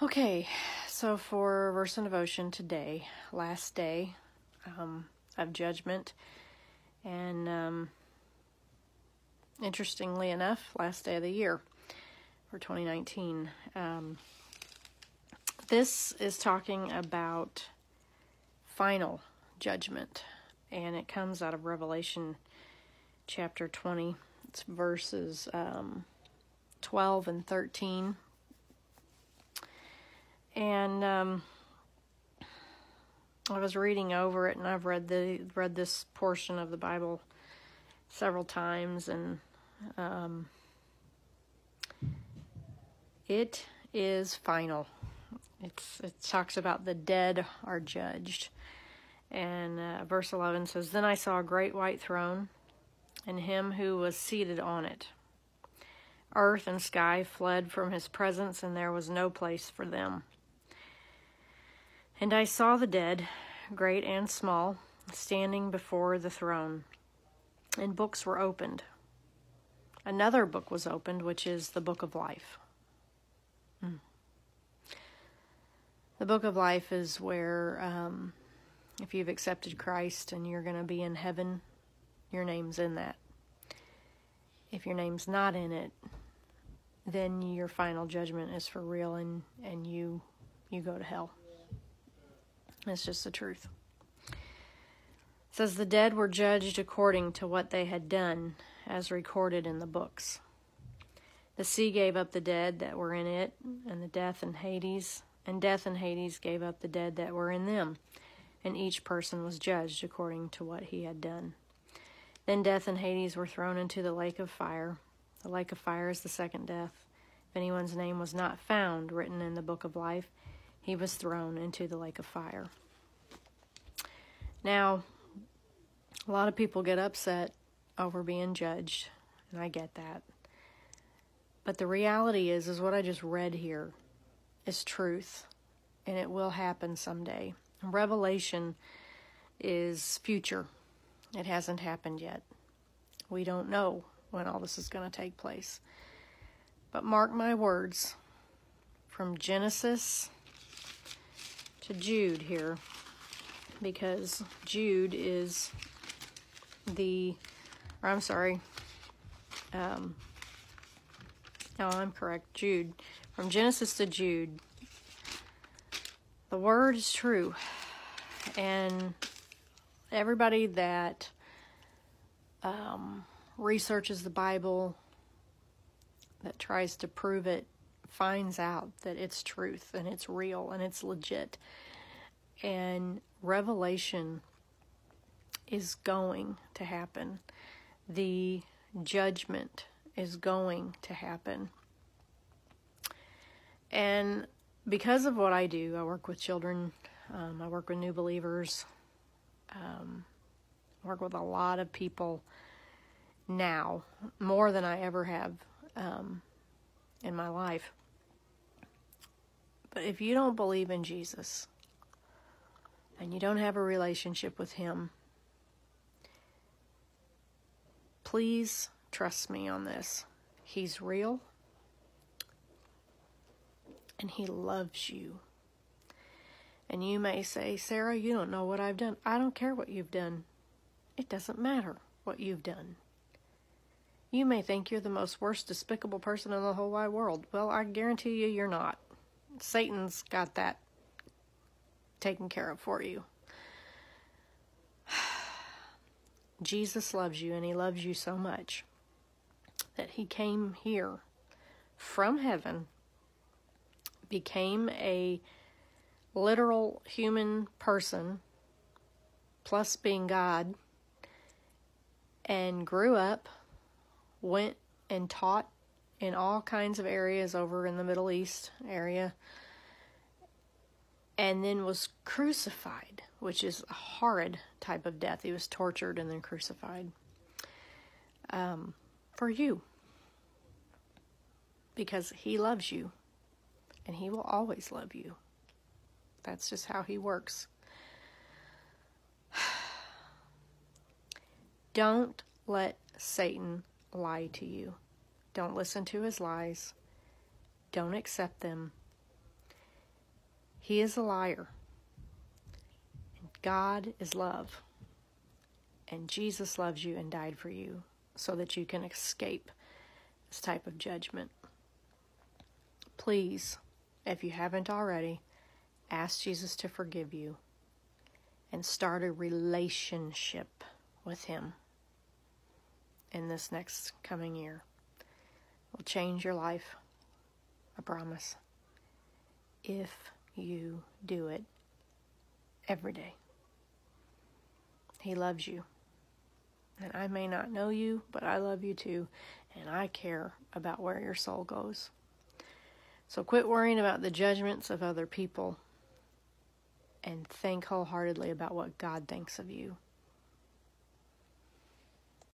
Okay, so for verse and devotion today, last day of judgment, and interestingly enough, last day of the year for 2019. This is talking about final judgment, and it comes out of Revelation chapter 20. It's verses 12 and 13. And I was reading over it, and I've read this portion of the Bible several times, and it is final. It talks about the dead are judged, and verse 11 says, "Then I saw a great white throne, and him who was seated on it. Earth and sky fled from his presence, and there was no place for them. And I saw the dead, great and small, standing before the throne, and books were opened. Another book was opened, which is the book of life." The book of life is where, if you've accepted Christ and you're going to be in heaven, your name's in that. If your name's not in it, then your final judgment is for real, and you go to hell. It's just the truth. It says the dead were judged according to what they had done, as recorded in the books. The sea gave up the dead that were in it, and death and Hades gave up the dead that were in them, and each person was judged according to what he had done. Then death and Hades were thrown into the lake of fire. The lake of fire is the second death. If anyone's name was not found written in the book of life, he was thrown into the lake of fire. Now, a lot of people get upset over being judged, and I get that. But the reality is what I just read here is truth, and it will happen someday. Revelation is future. It hasn't happened yet. We don't know when all this is going to take place. But mark my words, from Genesis to Jude here, because Jude is I'm correct, Jude. From Genesis to Jude, the word is true, and everybody that researches the Bible, that tries to prove it, finds out that it's truth, and it's real, and it's legit. And Revelation is going to happen. The judgment is going to happen. And because of what I do, I work with children, I work with new believers, work with a lot of people now, more than I ever have in my life. But if you don't believe in Jesus, and you don't have a relationship with him, please trust me on this. He's real, and he loves you. And you may say, "Sarah, you don't know what I've done." I don't care what you've done. It doesn't matter what you've done. You may think you're the most worst, despicable person in the whole wide world. Well, I guarantee you, you're not. Satan's got that taken care of for you. Jesus loves you, and he loves you so much that he came here from heaven, became a literal human person, plus being God, and grew up, went and taught in all kinds of areas over in the Middle East area, and then was crucified, which is a horrid type of death. He was tortured and then crucified for you, because he loves you, and he will always love you. That's just how he works. Don't let Satan lie to you. Don't listen to his lies. Don't accept them. He is a liar. God is love. And Jesus loves you and died for you so that you can escape this type of judgment. Please, if you haven't already, ask Jesus to forgive you and start a relationship with Him in this next coming year. It will change your life, I promise, if you do it every day. He loves you. And I may not know you, but I love you too, and I care about where your soul goes. So quit worrying about the judgments of other people and think wholeheartedly about what God thinks of you.